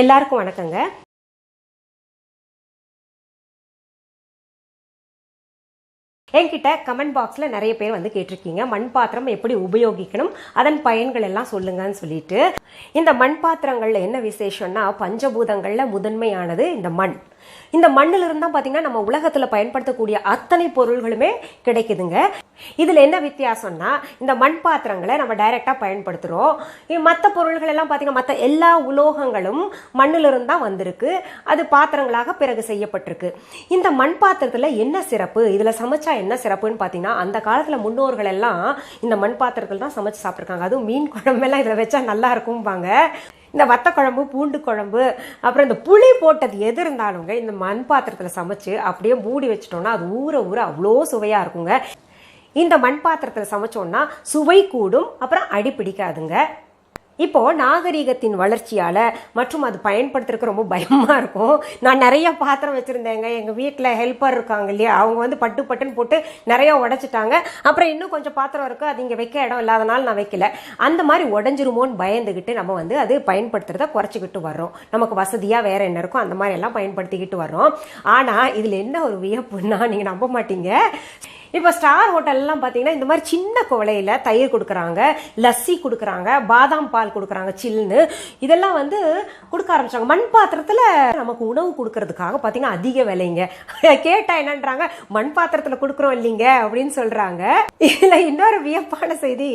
எல்லாருக்கும் வணக்கங்க. என்கிட்ட கமெண்ட் பாக்ஸில் நிறைய பேர் வந்து கேட்டிருக்கீங்க, மண் பாத்திரம் எப்படி உபயோகிக்கணும், அதன் பயன்கள் எல்லாம் சொல்லுங்கன்னு சொல்லிட்டு. இந்த மண் பாத்திரங்கள்ல என்ன விசேஷம்னா, பஞ்சபூதங்கள்ல முதன்மையானது இந்த மண். இந்த மண்ணில் இருந்தா பாத்தீங்கன்னா நம்ம உலகத்துல பயன்படுத்தக்கூடிய அத்தனை பொருள்களுமே கிடைக்குதுங்க. இதுல என்ன வித்தியாசம்னா, இந்த மண் பாத்திரங்களை நம்ம டைரக்டா பயன்படுத்துறோம். மற்ற பொருள்கள் எல்லாம் பாத்தீங்கன்னா மற்ற எல்லா உலோகங்களும் மண்ணில இருந்தா வந்திருக்கு, அது பாத்திரங்களாக பிறகு செய்யப்பட்டிருக்கு. இந்த மண் பாத்திரத்துல என்ன சிறப்பு, இதுல சமைச்சா என்ன சிறப்புன்னு பாத்தீங்கன்னா, அந்த காலத்துல முன்னோர்கள் எல்லாம் இந்த மண் பாத்திரத்தில் தான் சமைச்சு சாப்பிட்டுருக்காங்க. அதுவும் மீன் குழம்பெல்லாம் இதுல வச்சா நல்லா இருக்கும்பாங்க. இந்த வத்த குழம்பு, பூண்டு குழம்பு, அப்புறம் இந்த புளி போட்டது எது இருந்தாலுங்க இந்த மண் பாத்திரத்தில் சமைச்சு அப்படியே மூடி வச்சிட்டோம்னா அது ஊற ஊற அவ்வளோ சுவையா இருக்குங்க. இந்த மண் பாத்திரத்தில் சமைச்சோம்னா சுவை கூடும், அப்புறம் அடி பிடிக்காதுங்க. இப்போ நாகரீகத்தின் வளர்ச்சியால மற்றும் அது பயன்படுத்துறதுக்கு ரொம்ப பயமா இருக்கும். நான் நிறைய பாத்திரம் வச்சிருந்தேங்க, எங்க வீட்டுல ஹெல்ப்பர் இருக்காங்க இல்லையா, அவங்க வந்து பட்டுன்னு போட்டு நிறைய உடைச்சிட்டாங்க. அப்புறம் இன்னும் கொஞ்சம் பாத்திரம் இருக்கு, அது இங்க வைக்க இடம் இல்லாதனால நான் வைக்கல. அந்த மாதிரி உடஞ்சிருமோன்னு பயந்துகிட்டு நம்ம வந்து அது பயன்படுத்துறத குறைச்சிக்கிட்டு வர்றோம். நமக்கு வசதியா வேற என்ன இருக்கும் அந்த மாதிரி எல்லாம் பயன்படுத்திக்கிட்டு வர்றோம். ஆனா இதுல என்ன ஒரு வியப்புன்னா, நீங்க நம்ப மாட்டீங்க, இப்போ ஸ்டார் ஹோட்டல்லாம் பார்த்தீங்கன்னா இந்த மாதிரி சின்ன குவளையில தயிர் கொடுக்குறாங்க, லஸ்ஸி கொடுக்குறாங்க, பாதாம் பால் கொடுக்குறாங்க சில்லுன்னு, இதெல்லாம் வந்து கொடுக்க ஆரம்பிச்சாங்க. மண் பாத்திரத்தில் நமக்கு உணவு கொடுக்கறதுக்காக பார்த்தீங்கன்னா அதிக விலைங்க. கேட்டால் என்னன்றாங்க, மண் பாத்திரத்தில் கொடுக்குறோம் இல்லைங்க அப்படின்னு சொல்றாங்க. இதில் இன்னொரு வியப்பான செய்தி,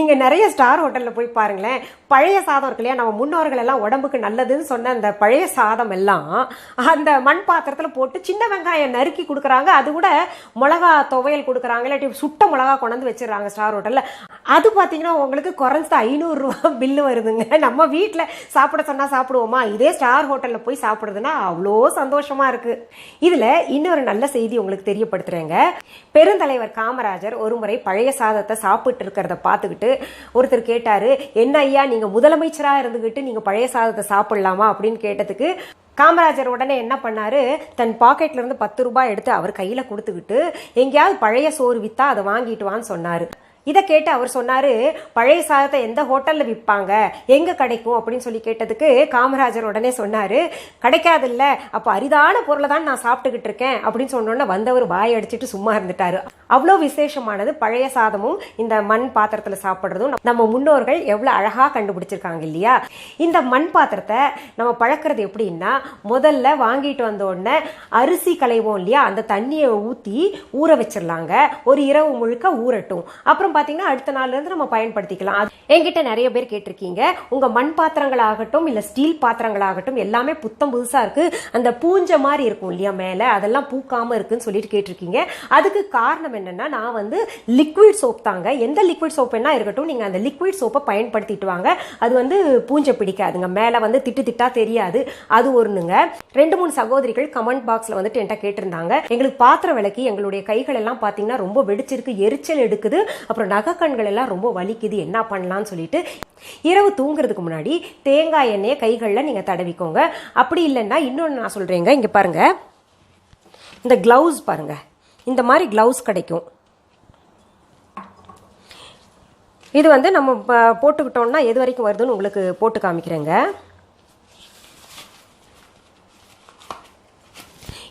நீங்கள் நிறைய ஸ்டார் ஹோட்டலில் போய் பாருங்களேன், பழைய சாதம் இருக்கு இல்லையா, நம்ம முன்னோர்கள் எல்லாம் உடம்புக்கு நல்லதுன்னு சொன்ன அந்த பழைய சாதம் எல்லாம் அந்த மண் பாத்திரத்தில் போட்டு சின்ன வெங்காயம் நறுக்கி கொடுக்குறாங்க. அது கூட மிளகா துவையல் கொடுக்குறாங்க, இல்லாட்டி சுட்ட மிளகா கொண்டு வச்சிடறாங்க ஸ்டார் ஹோட்டலில். அது பார்த்தீங்கன்னா உங்களுக்கு குறைஞ்சது 500 ரூபா பில்லு வருதுங்க. நம்ம வீட்டில் சாப்பிட சொன்னால் சாப்பிடுவோமா, இதே ஸ்டார் ஹோட்டலில் போய் சாப்பிடுறதுன்னா அவ்வளோ சந்தோஷமா இருக்கு. இதில் இன்னொரு நல்ல செய்தி உங்களுக்கு தெரியப்படுத்துறேங்க. பெருந்தலைவர் காமராஜர் ஒரு முறை பழைய சாதத்தை சாப்பிட்டு இருக்கிறத பார்த்துக்கிட்டு ஒருத்தர் கேட்டாரு, என்ன ஐயா நீங்க முதலமைச்சரா இருந்துகிட்டு நீங்க பழைய சாதத்தை சாப்பிடலாமா அப்படின்னு கேட்டதுக்கு காமராஜர் உடனே என்ன பண்ணாரு, தன் பாக்கெட்ல இருந்து 10 ரூபாய் எடுத்து அவர் கையில கொடுத்துக்கிட்டு, எங்கேயாவது பழைய சோறு வித்தா அதை வாங்கிட்டு வான்னு சொன்னாரு. இதை கேட்டு அவர் சொன்னாரு, பழைய சாதத்தை எந்த ஹோட்டல்ல விற்பாங்க, எங்க கிடைக்கும் அப்படின்னு சொல்லி கேட்டதுக்கு காமராஜர் உடனே சொன்னாரு, கிடைக்காது இல்ல, அப்ப அரிதான பொருளை தான் நான் சாப்பிட்டுக்கிட்டு இருக்கேன் அப்படின்னு சொன்னோன்னா வந்தவர் வாய் அடிச்சுட்டு சும்மா இருந்துட்டாரு. அவ்வளோ விசேஷமானது பழைய சாதமும் இந்த மண் பாத்திரத்துல சாப்பிடுறதும். நம்ம முன்னோர்கள் எவ்வளவு அழகா கண்டுபிடிச்சிருக்காங்க இல்லையா. இந்த மண் பாத்திரத்தை நம்ம பழக்கிறது எப்படின்னா, முதல்ல வாங்கிட்டு வந்த உடனே அரிசி களைவோம் இல்லையா, அந்த தண்ணியை ஊத்தி ஊற வச்சிடலாங்க. ஒரு இரவு முழுக்க ஊறட்டும். அப்புறம் பாத்தீங்கன்னா அடுத்த நாள்ல இருந்து நம்ம பயன்படுத்திக்கலாம். என்கிட்ட நிறைய பேர் கேட்டிருக்கீங்க, உங்க மண் பாத்திரங்கள் ஆகட்டும் இல்ல ஸ்டீல் பாத்திரங்கள் ஆகட்டும் எல்லாமே புத்தம் புதுசா இருக்கு, அந்த பூஞ்ச மாதிரி இருக்கும் இல்லையா மேல, அதெல்லாம் பூக்காம இருக்குன்னு சொல்லிட்டு கேட்டிருக்கீங்க. அதுக்கு காரணம் என்னன்னா, நான் வந்து லிக்விட் சோப் தாங்க. எந்த லிக்விட் சோப் என்ன இருக்கட்டும், நீங்க அந்த லிக்விட் சோப்பை பயன்படுத்திட்டு வாங்க, அது வந்து பூஞ்சை பிடிக்காதுங்க, மேல வந்து திட்டு திட்டா தெரியாது. அது ஒண்ணுங்க. 2-3 சகோதரிகள் கமெண்ட் பாக்ஸ்ல வந்துட்டு என்கிட்ட கேட்டிருந்தாங்க, எங்களுக்கு பாத்திரம் விளக்கி எங்களுடைய கைகள் எல்லாம் பாத்தீங்கன்னா ரொம்ப வெடிச்சிருக்கு, எரிச்சல் எடுக்குது, அப்புறம் நகக்கண்கள் எல்லாம் ரொம்ப வலிக்குது, என்ன பண்ணலாம்னு சொல்லிட்டு. இரவு தூங்குறதுக்கு முன்னாடி தேங்காய் எண்ணெயை கைகளில் நீங்க தடவிக்கோங்க. அப்படி இல்லைன்னா இன்னொன்று நான் சொல்றேங்க, இங்க பாருங்க, இந்த கிளவுஸ் பாருங்க, இந்த மாதிரி கிளவுஸ் கிடைக்கும். இது வந்து நம்ம போட்டுக்கிட்டோம்னா எது வரைக்கும் வருதுன்னு உங்களுக்கு போட்டு காமிக்கிறேங்க.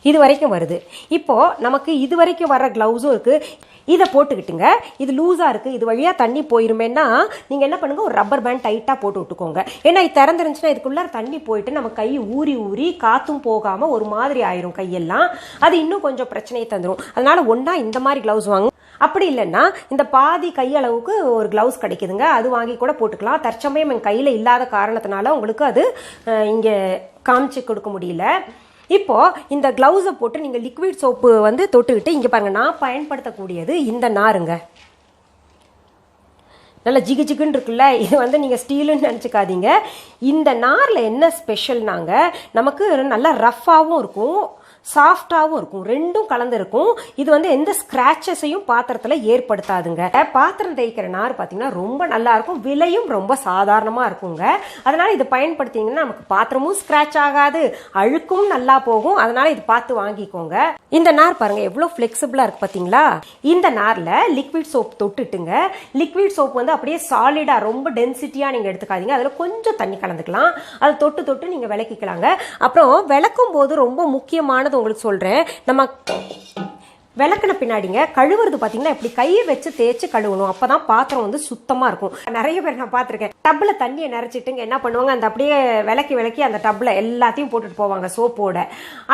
இது வரைக்கும் வருது. இப்போ நமக்கு இது வரைக்கும் வர்ற கிளவுஸும் இருக்கு. இதை போட்டுக்கிட்டுங்க, இது லூஸா இருக்கு, இது வழியா தண்ணி போயிருமேன்னா நீங்க என்ன பண்ணுங்க, ஒரு ரப்பர் பேண்ட் டைட்டா போட்டு விட்டுக்கோங்க. ஏன்னா இது திறந்துருந்துச்சுன்னா இதுக்குள்ள தண்ணி போயிட்டு நம்ம கை ஊறி ஊறி காத்தும் போகாம ஒரு மாதிரி ஆயிரும் கையெல்லாம், அது இன்னும் கொஞ்சம் பிரச்சனையை தந்துடும். அதனால ஒன்னா இந்த மாதிரி கிளவுஸ் வாங்க. அப்படி இல்லைன்னா இந்த பாதி கையளவுக்கு ஒரு கிளவுஸ் கிடைக்குதுங்க, அது வாங்கி கூட போட்டுக்கலாம். தற்சமயம் என் கையில இல்லாத காரணத்தினால உங்களுக்கு அது இங்க காமிச்சு கொடுக்க முடியல. இப்போ இந்த கிளவுஸை போட்டு நீங்க லிக்விட் சோப்பு வந்து தொட்டுக்கிட்டு, இங்க பாருங்க, நான் பயன்படுத்தக்கூடியது இந்த நாருங்க, நல்லா ஜிகு ஜிகுன்னு இருக்குல்ல, இது வந்து நீங்க ஸ்டீலுன்னு நினைச்சுக்காதீங்க. இந்த நார்ல என்ன ஸ்பெஷல்னாங்க, நமக்கு நல்லா ரஃப்பாகவும் இருக்கும், சாஃப்டாவும் இருக்கும், ரெண்டும் கலந்து இருக்கும். இது வந்து எந்த ஸ்கிராச்சஸையும் பாத்திரத்துல ஏற்படுத்தாதுங்க. பாத்திரம் தேய்க்கிற நார் பாத்தீங்கன்னா ரொம்ப நல்லா இருக்கும், விலையும் ரொம்ப சாதாரணமா இருக்குங்க. அதனால இது பயன்படுத்திங்கன்னா நமக்கு பாத்திரமும் ஸ்கிராச் ஆகாது, அழுக்கும் நல்லா போகும். அதனால இது பார்த்து வாங்கிக்கோங்க. இந்த நார் பாருங்க எவ்வளவு பிளெக்சிபிளா இருக்கு பாத்தீங்களா. இந்த நார்ல லிக்விட் சோப் தொட்டுட்டுங்க, லிக்விட் சோப் வந்து அப்படியே சாலிடா ரொம்ப டென்சிட்டியா நீங்க எடுத்துக்காதீங்க, அதுல கொஞ்சம் தண்ணி கலந்துக்கலாம். அதை தொட்டு தொட்டு நீங்க விளக்கிக்கலாங்க. அப்புறம் விளக்கும் போது ரொம்ப முக்கியமானது உங்களுக்கு சொல்றேன். நம்ம விளக்குன பின்னாடிங்க கழுவுறது பாத்தீங்கன்னா இப்படி கையை வச்சு தேய்ச்சி கழுவணும். அப்பதான் பாத்திரம் வந்து சுத்தமா இருக்கும். நிறைய பேர் நான் பார்த்திருக்கேன், டப்ல தண்ணியை நிறைச்சிட்டுங்க என்ன பண்ணுவாங்க, அந்த அப்படியே விளக்கி அந்த டப்ல எல்லாத்தையும் போட்டுட்டு போவாங்க சோப்போட.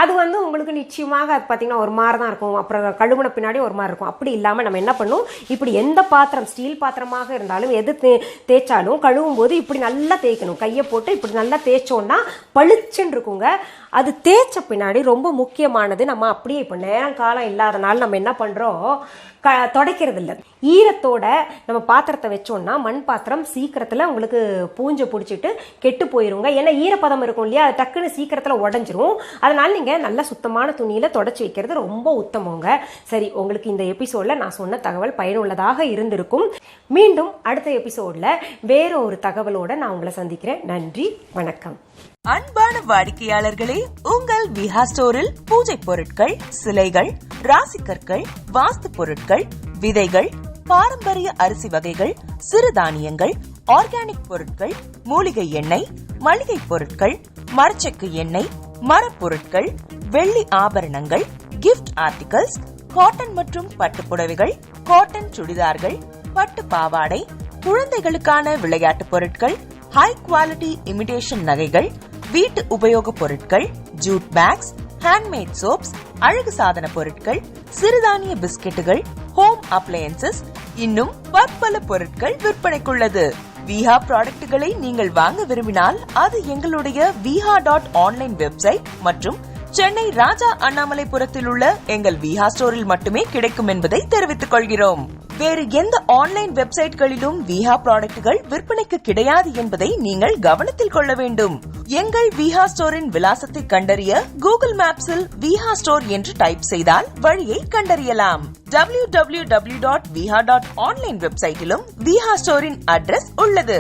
அது வந்து உங்களுக்கு நிச்சயமாக அது பாத்தீங்கன்னா ஒரு மாதிரி தான் இருக்கும். அப்புறம் கழுவுன பின்னாடி ஒரு மாதிரி இருக்கும். அப்படி இல்லாம நம்ம என்ன பண்ணும், இப்படி எந்த பாத்திரம் ஸ்டீல் பாத்திரமாக இருந்தாலும் எது தேய்ச்சாலும் கழுவும் போது இப்படி நல்லா தேய்க்கணும். கையை போட்டு இப்படி நல்லா தேய்ச்சோம்னா பளிச்சுன்னு இருக்குங்க. அது தேய்ச்ச பின்னாடி ரொம்ப முக்கியமானது, நம்ம அப்படியே இப்போ நேரம் காலம் இல்லாதனால நம்ம என்ன பண்றோம், துடைக்கிறது இல்லை. ஈரத்தோட நம்ம பாத்திரத்தை வச்சோம்னா மண் பாத்திரம் சீக்கிரத்துல உங்களுக்கு பூஞ்சை பிடிச்சிட்டு கெட்டு போயிருங்க. ஏன்னா ஈரப்பதம் இருக்கும் இல்லையா, அது டக்குன்னு சீக்கிரத்துல உடஞ்சிரும். அதனால நீங்க நல்ல சுத்தமான துணியில தொடச்சி வைக்கிறது ரொம்ப உத்தமங்க. சரி, உங்களுக்கு இந்த எபிசோட்ல நான் சொன்ன தகவல் பயனுள்ளதாக இருந்திருக்கும். மீண்டும் அடுத்த எபிசோட்ல வேற ஒரு தகவலோட நான் உங்களை சந்திக்கிறேன். நன்றி, வணக்கம். அன்பான வாடிக்கையாளர்களே, உங்கள் விஹா ஸ்டோரில் பூஜை பொருட்கள், சிலைகள், ராசிக்கற்கள், வாஸ்து பொருட்கள், விதைகள், பாரம்பரிய அரிசி வகைகள், சிறுதானியங்கள், ஆர்கானிக் பொருட்கள், மூலிகை எண்ணெய், மளிகை பொருட்கள், மரச்செக்கு எண்ணெய், மரப்பொருட்கள், வெள்ளி ஆபரணங்கள், கிஃப்ட் ஆர்டிகல்ஸ், காட்டன் மற்றும் பட்டு புடவைகள், காட்டன் சுடிதார்கள், பட்டு பாவாடை, குழந்தைகளுக்கான விளையாட்டு பொருட்கள், ஹை குவாலிட்டி இமிடேஷன் நகைகள், வீட்டு உபயோக பொருட்கள், ஜூட் பேக்ஸ், ஹேண்ட்மேட் சோப்ஸ், அழகு சாதன பொருட்கள், சிறுதானிய பிஸ்கெட்டுகள், ஹோம் அப்ளையன்சஸ், இன்னும் பற்பல பொருட்கள் விற்பனைக்குள்ளது. விஹா ப்ராடக்ட்களை நீங்கள் வாங்க விரும்பினால் அது எங்களுடைய viha.online வெப்சைட் மற்றும் சென்னை ராஜா அண்ணாமலைபுரத்தில் உள்ள எங்கள் விஹா ஸ்டோரில் மட்டுமே கிடைக்கும் என்பதை தெரிவித்துக் கொள்கிறோம். வேறு எந்த ஆன்லைன் வெப்சைட்களிலும் விஹா ப்ராடக்ட்கள் விற்பனைக்கு கிடையாது என்பதை நீங்கள் கவனத்தில் கொள்ள வேண்டும். எங்கள் விஹா ஸ்டோரின் விலாசத்தை கண்டறிய கூகுள் மேப்ஸில் விஹா ஸ்டோர் என்று டைப் செய்தால் வழியை கண்டறியலாம். www.viha.online வெப்சைட்டிலும் விஹா ஸ்டோரின் அட்ரஸ் உள்ளது.